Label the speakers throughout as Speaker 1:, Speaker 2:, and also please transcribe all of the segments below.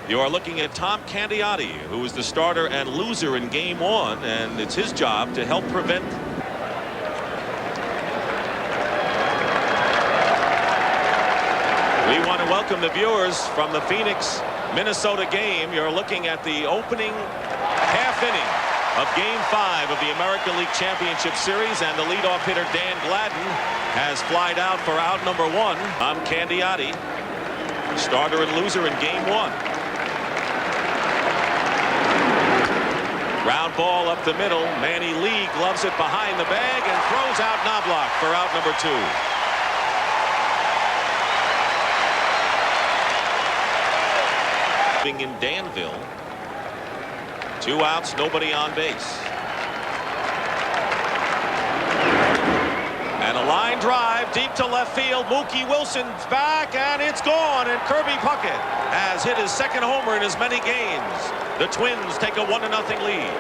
Speaker 1: You are looking at Tom Candiotti, who was the starter and loser in Game 1, and it's his job to help prevent. We want to welcome the viewers from the Phoenix, Minnesota game. You're looking at the opening half inning of Game 5 of the American League Championship Series, and the leadoff hitter Dan Gladden has flied out for out number 1. Tom Candiotti, starter and loser in Game 1. Ground ball up the middle. Manny Lee gloves it behind the bag and throws out Knobloch for out number 2. In Danville. 2 outs, nobody on base. And a line drive deep to left field. Mookie Wilson's back, and it's gone. And Kirby Puckett has hit his second homer in as many games. The Twins take a 1-0 lead.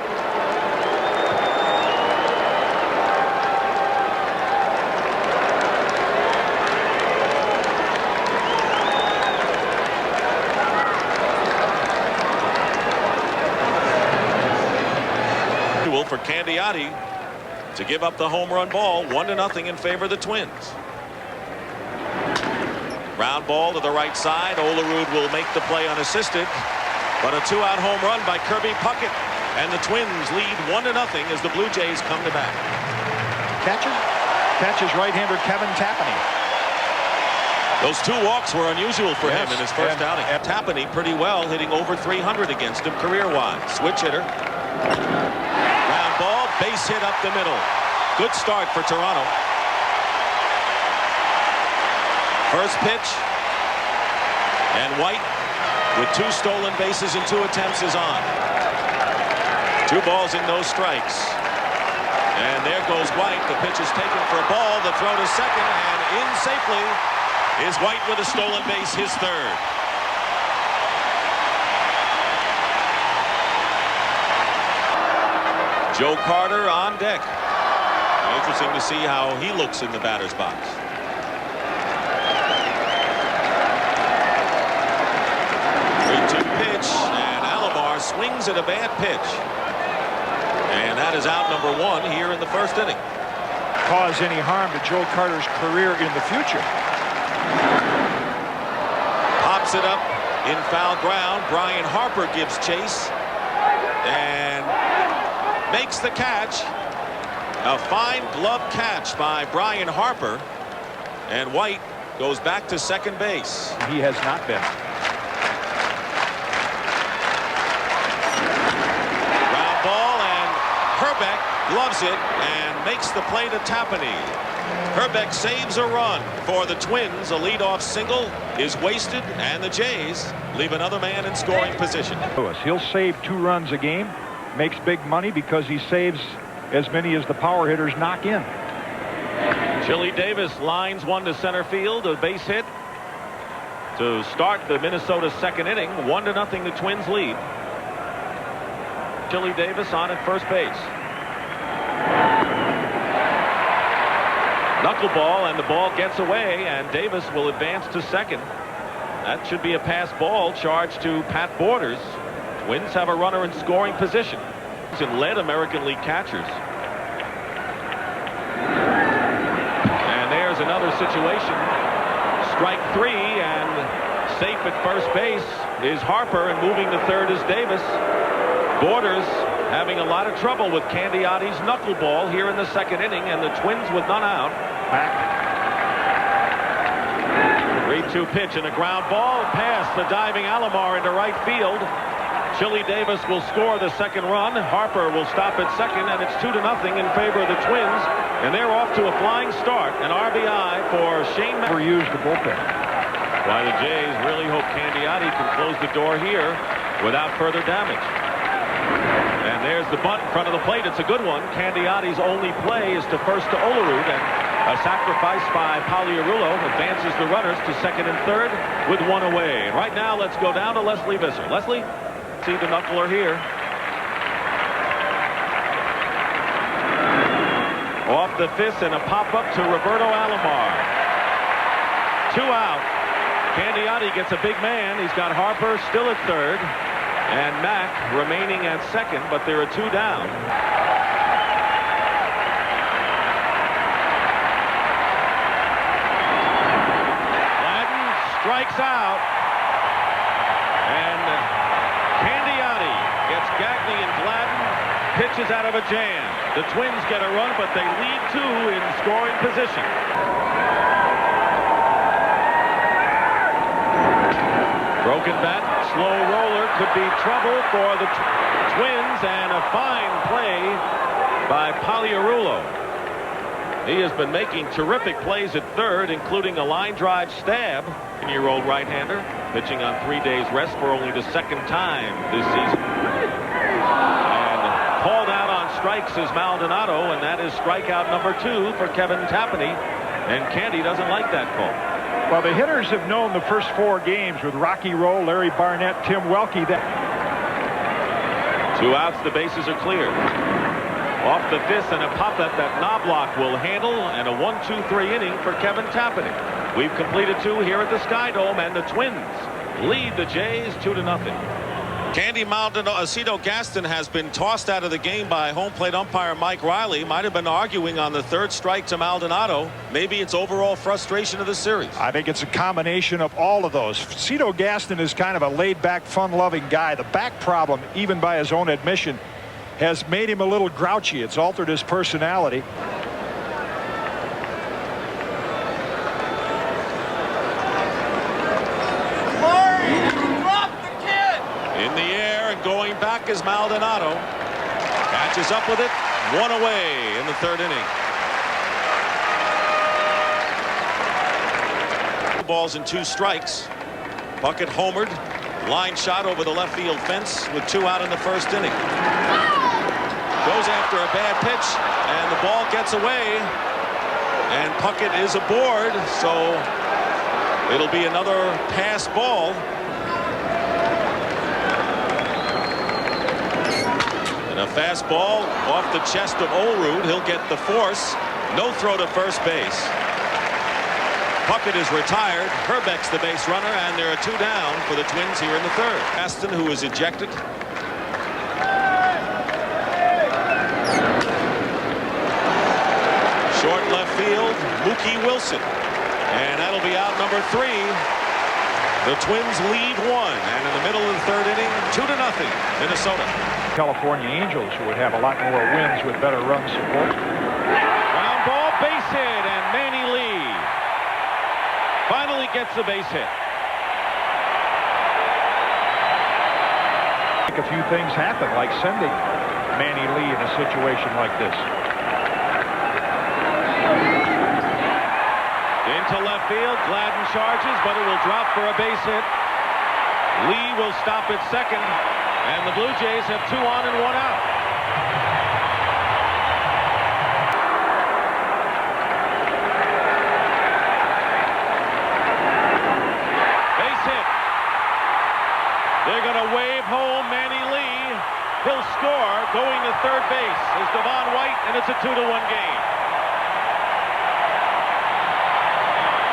Speaker 1: For Candiotti to give up the home run ball. 1-0 in favor of the Twins. Ground ball to the right side. Olerud will make the play unassisted, but a 2-out home run by Kirby Puckett, and the Twins lead 1-0 as the Blue Jays come to bat.
Speaker 2: Catches right-hander Kevin Tapani.
Speaker 1: Those 2 walks were unusual for him in his first outing. Tapani pretty well, hitting over 300 against him career-wise. Switch hitter. Ball, base hit up the middle. Good start for Toronto. First pitch, and White, with 2 stolen bases in 2 attempts, is on. 2 balls and no strikes. And there goes White. The pitch is taken for a ball. The throw to second, and in safely is White with a stolen base, his 3rd. Joe Carter on deck. Interesting to see how he looks in the batter's box. Three-two pitch, and Alomar swings at a bad pitch. And that is out number 1 here in the first inning.
Speaker 2: Cause any harm to Joe Carter's career in the future.
Speaker 1: Pops it up in foul ground. Brian Harper gives chase and makes the catch. A fine glove catch by Brian Harper, and White goes back to second base.
Speaker 2: He has not been.
Speaker 1: Ground ball, and Herbeck gloves it and makes the play to Tapani. Herbeck saves a run for the Twins. A leadoff single is wasted, and the Jays leave another man in scoring position.
Speaker 2: He'll save 2 runs a game. Makes big money because he saves as many as the power hitters knock in.
Speaker 1: Chili Davis lines one to center field, a base hit to start the Minnesota second inning. 1-0 the Twins lead. Chili Davis on at first base. Knuckleball, and the ball gets away, and Davis will advance to second. That should be a pass ball charged to Pat Borders. Twins have a runner in scoring position and led American League catchers. And there's another situation. Strike 3, and safe at first base is Harper, and moving to third is Davis. Borders having a lot of trouble with Candiotti's knuckleball here in the second inning, and the Twins with none out. 3-2 pitch and a ground ball past the diving Alomar into right field. Chili Davis will score the second run. Harper will stop at second, and it's 2-0 in favor of the Twins, and they're off to a flying start. An RBI for Shane.
Speaker 2: Never used the bullpen.
Speaker 1: Why, the Jays really hope Candiotti can close the door here without further damage. And there's the bunt in front of the plate. It's a good one. Candiotti's only play is to first to Olerud, and a sacrifice by Pagliarulo advances the runners to second and third with 1 away. And right now, let's go down to Leslie Visser. Leslie? See the knuckler here. Off the fist, and a pop-up to Roberto Alomar. 2 out. Candiotti gets a big man. He's got Harper still at third and Mack remaining at second, but there are two down. Gladden strikes out, and Candiotti gets Gagne and Gladden. Pitches out of a jam. The Twins get a run, but they lead two in scoring position. Broken bat, slow roller could be trouble for the Twins, and a fine play by Pagliarulo. He has been making terrific plays at third, including a line drive stab. 10-year-old right-hander pitching on 3 days rest for only the second time this season. Called out on strikes is Maldonado, and that is strikeout number 2 for Kevin Tapani, and Candy doesn't like that call.
Speaker 2: Well, the hitters have known the first 4 games with Rocky Rowe, Larry Barnett, Tim Welke.
Speaker 1: 2 outs, the bases are clear. Off the fifth, and a pop-up that Knobloch will handle, and a 1-2-3 inning for Kevin Tapani. We've completed 2 here at the SkyDome, and the Twins lead the Jays 2-0. Candy Maldonado Gaston has been tossed out of the game by home plate umpire Mike Riley. Might have been arguing on the third strike to Maldonado. Maybe it's overall frustration of the series.
Speaker 2: I think it's a combination of all of those. Cito Gaston is kind of a laid-back, fun-loving guy. The back problem, even by his own admission, has made him a little grouchy. It's altered his personality.
Speaker 1: Going back is Maldonado. Catches up with it. 1 away in the third inning. Balls and 2 strikes. Bucket homered. Line shot over the left field fence with 2 out in the first inning. Goes after a bad pitch, and the ball gets away. And Puckett is aboard, so it'll be another pass ball. And a fastball off the chest of Olerud. He'll get the force. No throw to first base. Puckett is retired. Herbeck's the base runner, and there are 2 down for the Twins here in the third. Aston, who is ejected. Short left field, Mookie Wilson. And that'll be out number 3. The Twins lead 1, and in the middle of the third inning, 2-0, Minnesota.
Speaker 2: California Angels, who would have a lot more wins with better run support.
Speaker 1: Ground ball, base hit, and Manny Lee finally gets the base hit.
Speaker 2: Make a few things happen, like sending Manny Lee in a situation like this.
Speaker 1: Into left field, Gladden charges, but it will drop for a base hit. Lee will stop at second, and the Blue Jays have 2 on and 1 out. Base hit. They're going to wave home Manny Lee. He'll score. Going to third base is Devon White, and it's a 2-1 game.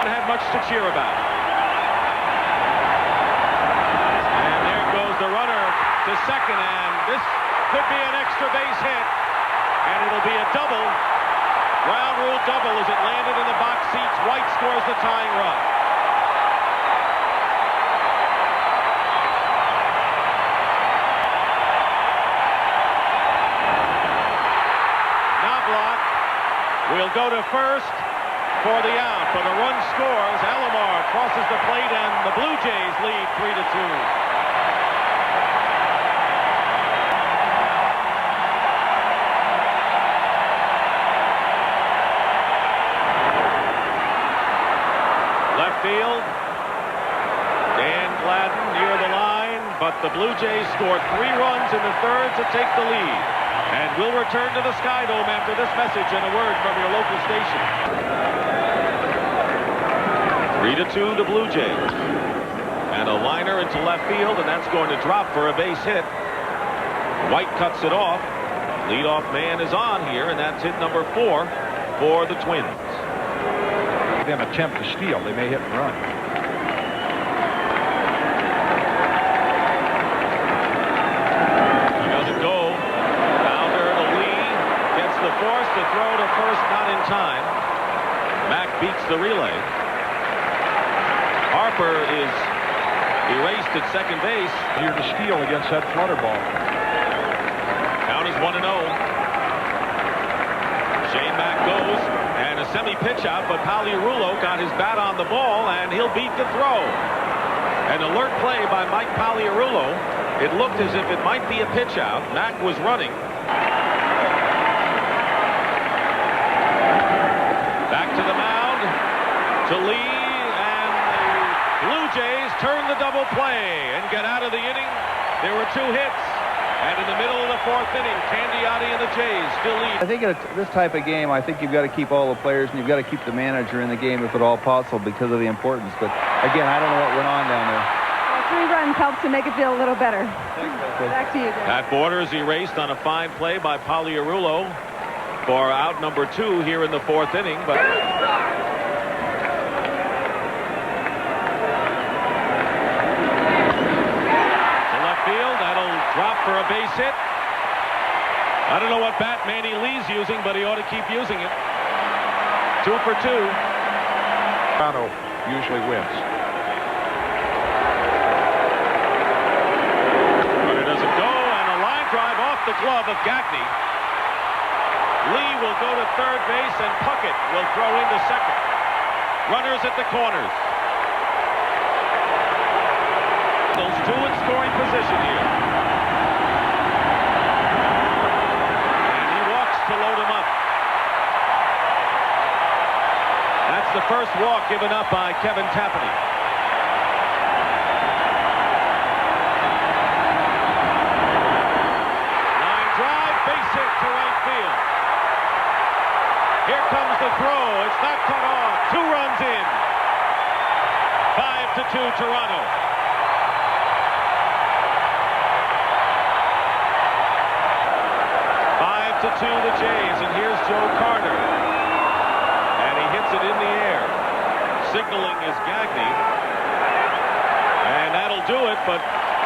Speaker 1: Have much to cheer about. And there goes the runner to second, and this could be an extra base hit, and it'll be a double. Ground rule double as it landed in the box seats. White scores the tying run. Knobloch will go to first for the out, but a run scores. Alomar crosses the plate, and the Blue Jays lead 3-2. Left field, Dan Gladden near the line, but the Blue Jays scored 3 runs in the third to take the lead. And we'll return to the SkyDome after this message and a word from your local station. 3-2 the Blue Jays. And a liner into left field, and that's going to drop for a base hit. White cuts it off. Leadoff man is on here, and that's hit number 4 for the Twins.
Speaker 2: Them attempt to steal. They may hit and run.
Speaker 1: the relay. Harper is erased at second base.
Speaker 2: Here to steal against that flutter ball.
Speaker 1: Count is 1-0. Shane Mack goes, and a semi-pitch out, but Pagliarulo got his bat on the ball, and he'll beat the throw. An alert play by Mike Pagliarulo. It looked as if it might be a pitch out. Mack was running. Back to the mound, to Lee, and the Blue Jays turn the double play and get out of the inning. There were 2 hits. And in the middle of the 4th inning, Candiotti and the Jays still lead.
Speaker 3: I think in this type of game, I think you've got to keep all the players and you've got to keep the manager in the game if at all possible because of the importance. But again, I don't know what went on down there.
Speaker 4: Well, 3 runs helps to make it feel a little better. Back to you, Dave.
Speaker 1: That Borders erased on a fine play by Pagliarulo for out number 2 here in the 4th inning. But drop for a base hit. I don't know what bat Manny Lee's using, but he ought to keep using it. 2 for 2.
Speaker 2: Toronto usually wins.
Speaker 1: Runner doesn't go, and a line drive off the glove of Gagne. Lee will go to third base, and Puckett will throw into second. Runners at the corners. Those 2 in scoring position here. To load him up. That's the first walk given up by Kevin Tapani. Line drive, base hit to right field. Here comes the throw. It's not cut off. 2 runs in. 5-2 Toronto. 5-2 the Jays, and here's Joe Carter, and he hits it in the air. Signaling is Gagne, and that'll do it. But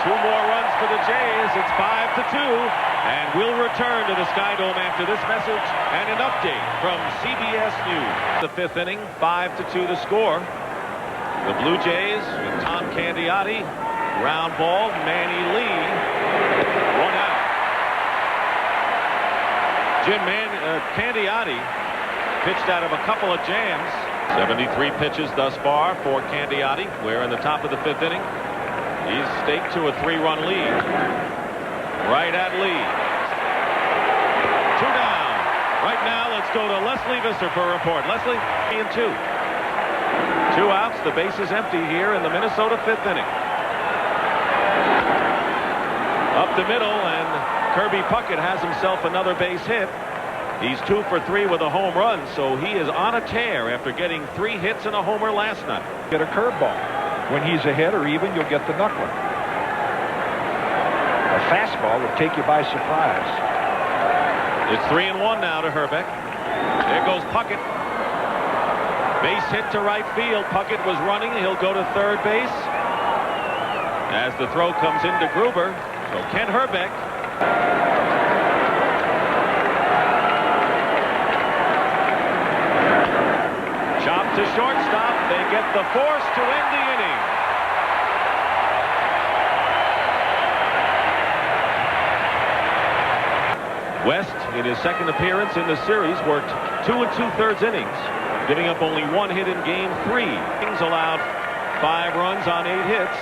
Speaker 1: 2 more runs for the Jays. It's 5-2, and we'll return to the SkyDome after this message and an update from CBS News. The 5th inning, 5-2 the score. The Blue Jays with Tom Candiotti, ground ball, Manny Lee, 1 out. Candiotti pitched out of a couple of jams. 73 pitches thus far for Candiotti. We're in the top of the 5th inning. He's staked to a 3-run lead. Right at Lee. 2 down. Right now, let's go to Leslie Visser for a report. Leslie, 3-2. 2 outs. The base is empty here in the Minnesota 5th inning. Up the middle, and Kirby Puckett has himself another base hit. He's 2 for 3 with a home run, so he is on a tear after getting 3 hits and a homer last night.
Speaker 2: Get a curveball. When he's ahead or even, you'll get the knuckler. A fastball would take you by surprise.
Speaker 1: It's 3-1 now to Herbeck. There goes Puckett. Base hit to right field. Puckett was running. He'll go to third base as the throw comes into Gruber. So Ken Herbeck. Chop to shortstop. They get the force to end the inning. West, in his second appearance in the series, worked 2 2/3 innings, giving up only 1 hit in game 3. Kings allowed 5 runs on 8 hits.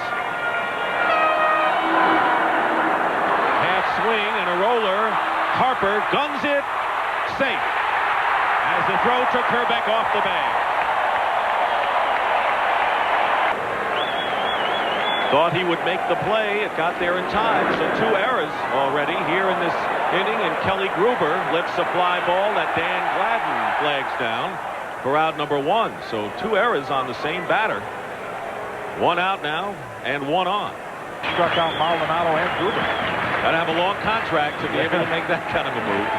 Speaker 1: Half swing and a roller. Harper guns it. Safe. As the throw took Herbeck off the bag. Thought he would make the play. It got there in time. So 2 errors already here in this inning, and Kelly Gruber lifts a fly ball that Dan Gladden flags down for out number 1. So 2 errors on the same batter. 1 out now and 1 on.
Speaker 2: Struck out Maldonado and Gruber.
Speaker 1: Gotta have a long contract to be able to make that kind of a move.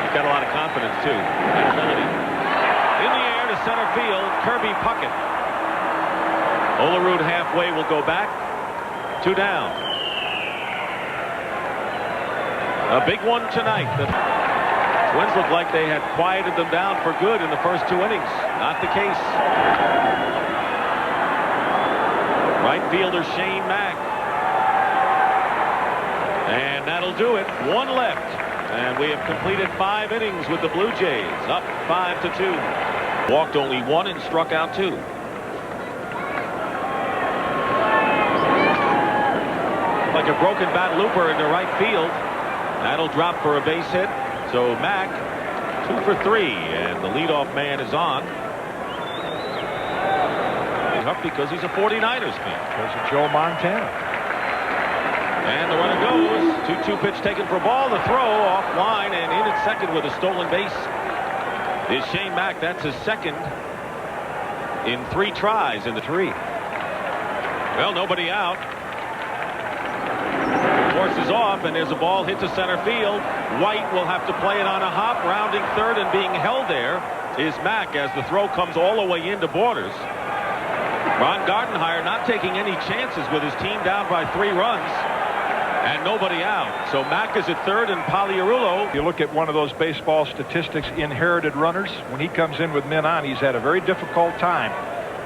Speaker 1: He's got a lot of confidence too. And ability. In the air to center field, Kirby Puckett. Olerud halfway will go back. 2 down. A big one tonight. Twins looked like they had quieted them down for good in the first 2 innings. Not the case. Right fielder Shane Mack. And that'll do it. 1 left. And we have completed 5 innings with the Blue Jays. Up 5-2. Walked only 1 and struck out 2. Like a broken bat looper into right field. That'll drop for a base hit. So Mack 2 for 3, and the leadoff man is on. Up because he's a 49ers fan.
Speaker 2: Because of Joe Montana.
Speaker 1: And the runner goes. 2-2 pitch taken for ball. The throw offline and in at second with a stolen base is Shane Mack. That's his second in 3 tries in the 3. Well, nobody out. Horse is off, and there's a ball hit to center field. White will have to play it on a hop. Rounding third and being held there is Mack as the throw comes all the way into Borders. Ron Gardenhire not taking any chances with his team down by 3 runs. And nobody out. So Mack is at third and Pagliarulo.
Speaker 2: You look at one of those baseball statistics, inherited runners. When he comes in with men on, he's had a very difficult time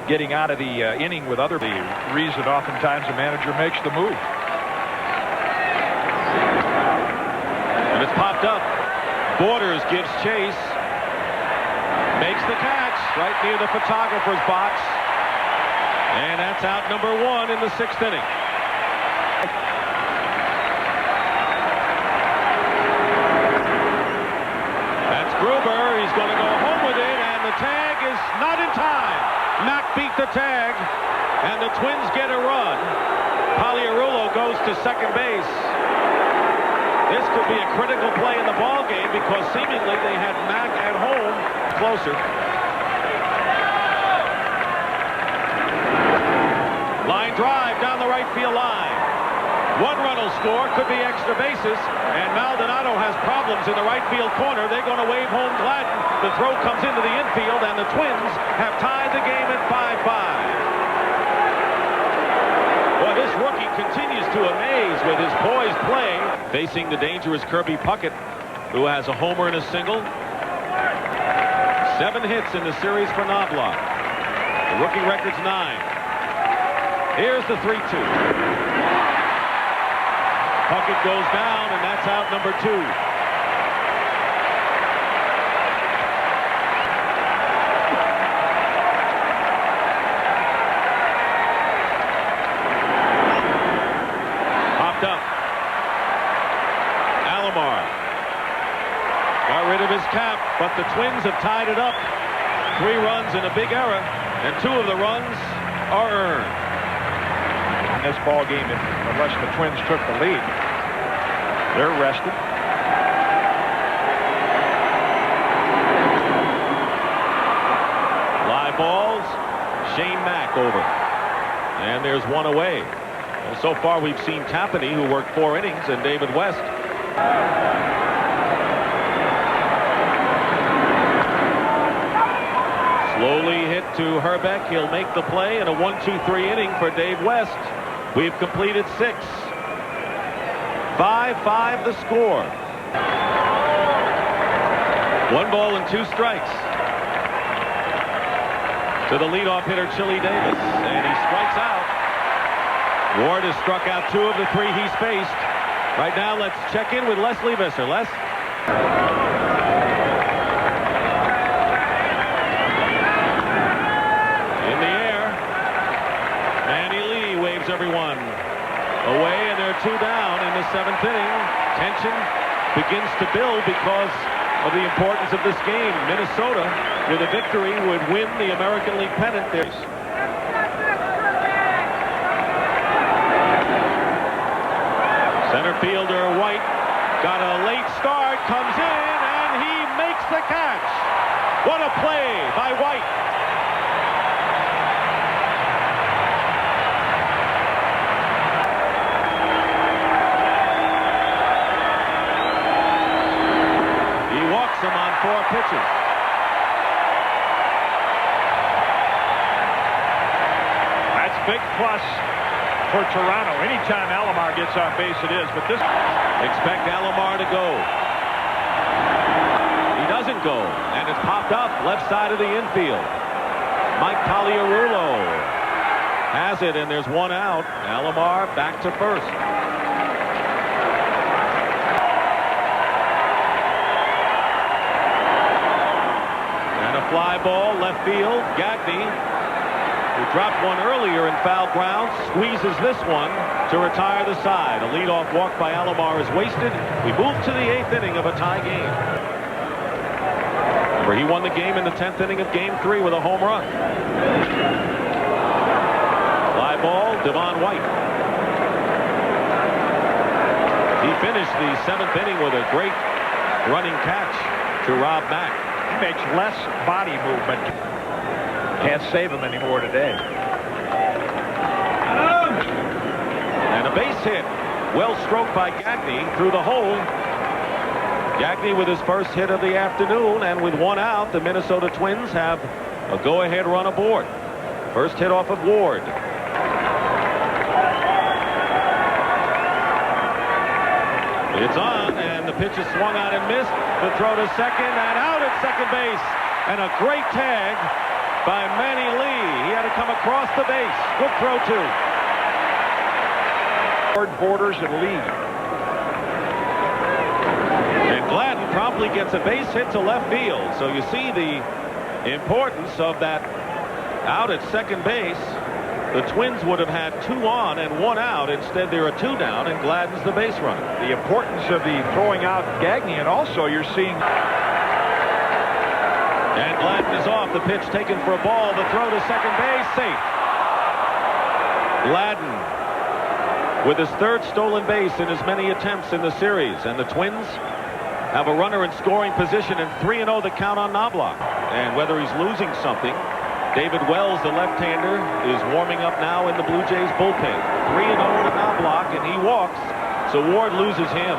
Speaker 2: getting out of the inning with other. The reason oftentimes a manager makes the move.
Speaker 1: And it's popped up. Borders gives chase. Makes the catch right near the photographer's box. And that's out number 1 in the 6th inning. That's Gruber. He's going to go home with it, and the tag is not in time. Mack beat the tag, and the Twins get a run. Pagliarulo goes to second base. This could be a critical play in the ball game because seemingly they had Mack at home closer. Line drive down the right field line. 1 run will score, could be extra bases, and Maldonado has problems in the right field corner. They're going to wave home Gladden. The throw comes into the infield, and the Twins have tied the game at 5-5. Well, this rookie continues to amaze with his poised play. Facing the dangerous Kirby Puckett, who has a homer and a single. 7 hits in the series for Knobloch. The rookie record's 9. Here's the 3-2. Puckett goes down, and that's out number 2. Popped up. Alomar got rid of his cap, but the Twins have tied it up. 3 runs in a big error, and 2 of the runs are earned.
Speaker 2: This ball game, unless the Twins took the lead, they're rested.
Speaker 1: Live balls. Shane Mack over, and there's 1 away. Well, so far we've seen Tapani, who worked 4 innings, and David West. Slowly hit to Herbeck. He'll make the play in a 1-2-3 inning for Dave West. We've completed 6. 5-5 the score. 1 ball and 2 strikes to the leadoff hitter Chili Davis, and he strikes out. Ward has struck out 2 of the 3 he's faced. Right now, let's check in with Leslie Visser. Les? Everyone away, and they're 2 down in the 7th inning. Tension begins to build because of the importance of this game. Minnesota, with a victory, would win the American League Pennant. Center fielder White got a late start, comes in, and he makes the catch. What a play by White. Him on 4 pitches.
Speaker 2: That's big plus for Toronto. Anytime Alomar gets on base, it is. But this.
Speaker 1: Expect Alomar to go. doesn't go, and it's popped up left side of the infield. Mike Taliarulo has it, and there's one out. Alomar back to first. And a fly ball left field. Gagne, who dropped one earlier in foul ground, squeezes this one to retire the side. A leadoff walk by Alomar is wasted. We move to the 8th inning of a tie game. Remember, he won the game in the 10th inning of Game 3 with a home run. Fly ball, Devon White. He finished the 7th inning with a great running catch to Rob Mack.
Speaker 2: He makes less body movement. Can't save him anymore today.
Speaker 1: And a base hit. Well stroked by Gagne through the hole. Gagne with his first hit of the afternoon, and with one out, the Minnesota Twins have a go-ahead run aboard. First hit off of Ward. It's on, and the pitch is swung out and missed. The throw to second, and out at second base. And a great tag by Manny Lee. He had to come across the base. Good throw, too.
Speaker 2: Borders and lead.
Speaker 1: And Gladden promptly gets a base hit to left field. So you see the importance of that out at second base. The Twins would have had 2 on and 1 out. Instead, there are 2 down, and Gladden's the base runner.
Speaker 2: The importance of the throwing out Gagne, and also you're seeing.
Speaker 1: And Gladden is off. The pitch taken for a ball. The throw to second base, safe. Gladden with his 3rd stolen base in as many attempts in the series. And the Twins have a runner in scoring position, and 3-0 the count on Knobloch. And whether he's losing something, David Wells, the left-hander, is warming up now in the Blue Jays bullpen. 3-0 to Knobloch, and he walks. So Ward loses him.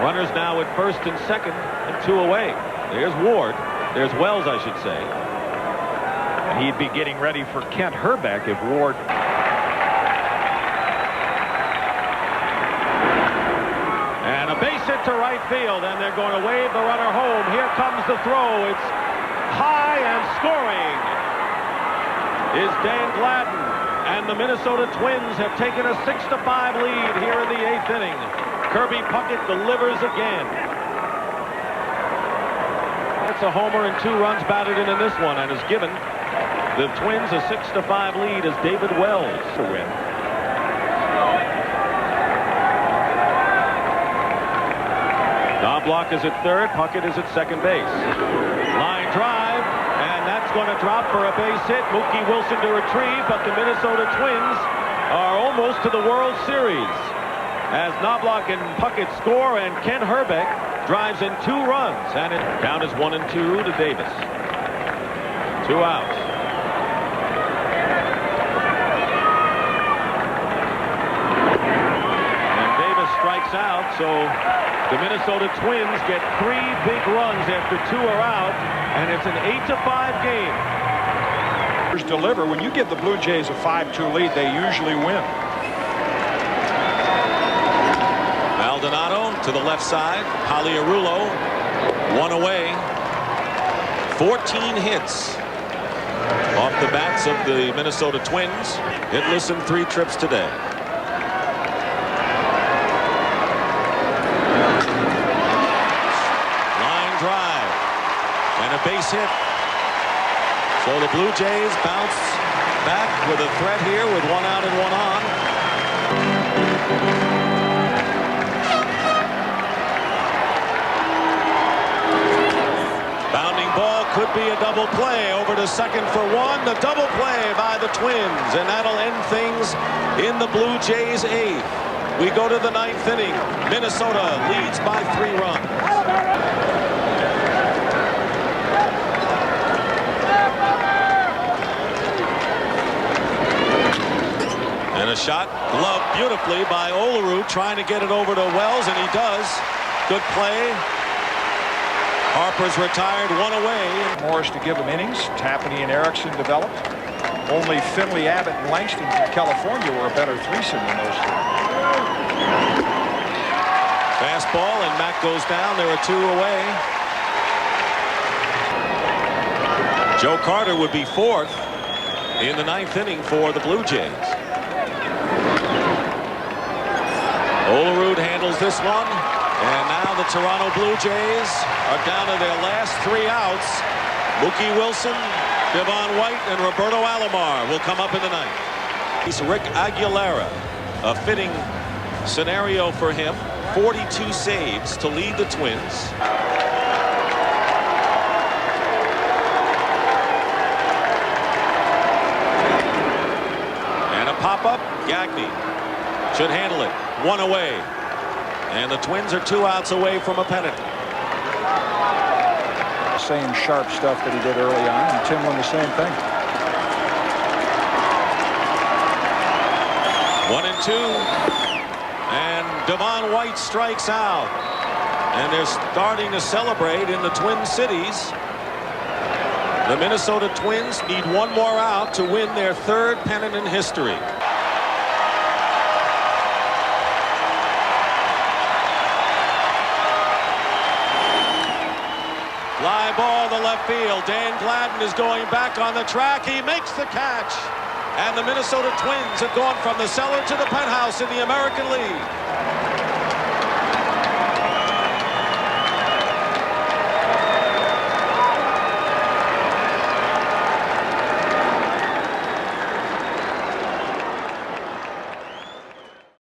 Speaker 1: Runners now at first and second, and 2 away. There's Ward. There's Wells, I should say.
Speaker 2: He'd be getting ready for Kent Herbeck if Ward.
Speaker 1: And a base hit to right field, and they're going to wave the runner home. Here comes the throw. It's high, and scoring is Dan Gladden. And the Minnesota Twins have taken a 6-5 lead here in the 8th inning. Kirby Puckett delivers again. It's a homer and 2 runs batted in this one, and has given the Twins a 6-5 lead as David Wells to win. Knobloch is at third. Puckett is at second base. Line drive, and that's going to drop for a base hit. Mookie Wilson to retrieve, but the Minnesota Twins are almost to the World Series as Knobloch and Puckett score, and Ken Herbeck drives in 2 runs, and it count is 1-2 to Davis. 2 outs. And Davis strikes out, so the Minnesota Twins get 3 big runs after 2 are out, and it's an 8-5 game.
Speaker 2: Deliver. When you give the Blue Jays a 5-2 lead, they usually win.
Speaker 1: Maldonado to the left side. Taliarulo, 1 away. 14 hits off the bats of the Minnesota Twins. Hitless in 3 trips today. Line drive and a base hit. So the Blue Jays bounce back with a threat here with 1 out and 1 on. Bounding ball could be a double play over to second for 1. The double play by the Twins, and that'll end things in the Blue Jays 8th. We go to the 9th inning. Minnesota leads by 3 runs. And a shot gloved beautifully by Olerud, trying to get it over to Wells, and he does. Good play. Harper's retired, 1 away.
Speaker 2: Morris to give them innings. Tapani and Erickson developed. Only Finley, Abbott, and Langston from California were a better threesome than those 2.
Speaker 1: Fastball, and Mack goes down. There are 2 away. Joe Carter would be fourth in the 9th inning for the Blue Jays. Olerud handles this one, and now the Toronto Blue Jays are down to their last 3 outs. Mookie Wilson, Devon White, and Roberto Alomar will come up in the 9th. He's Rick Aguilera, a fitting scenario for him. 42 saves to lead the Twins. And a pop-up, Gagne should handle it. 1 away. And the Twins are 2 outs away from a pennant.
Speaker 2: Same sharp stuff that he did early on, and Tim won the same thing.
Speaker 1: 1-2. And Devon White strikes out. And they're starting to celebrate in the Twin Cities. The Minnesota Twins need 1 more out to win their 3rd pennant in history. Fly ball to left field. Dan Gladden is going back on the track. He makes the catch. And the Minnesota Twins have gone from the cellar to the penthouse in the American League.